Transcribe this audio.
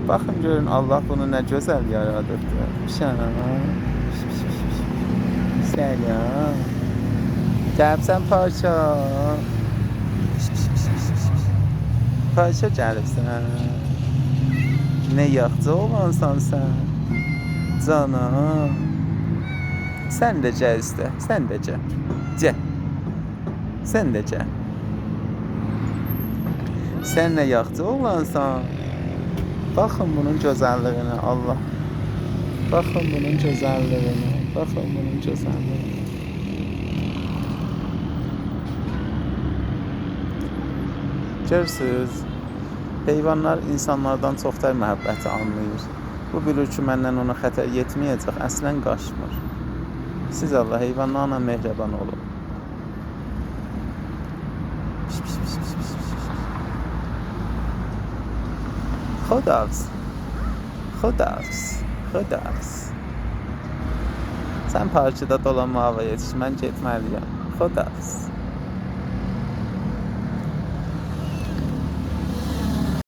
Baxın görün Allah bunu nə gözəl yaradırdı. Selam. Gəlibsən parça. Parça gəlibsən. Nə yaxşı olansan sən. Canım. Sən də gəl istə. Sən də gəl. Gəl. Sən də gəl. Sən nə yaxşı olansan. Baxın bunun gözəlliyinə Allah. Baxın bunun gözəlliyinə. Baxın bunun gözəlliyinə. Görürsüz, heyvanlar insanlardan çoxdur məhəbbəti anlayır. Bu bilir ki, məndən ona xətər yetməyəcək, əslən qaçmır. Siz Allah heyvanlarla mehriban olun. Xudafız. Xudafız. Xudafız. Sən parçada dolanmağa yetiş, mən getməliyəm. Xudafız.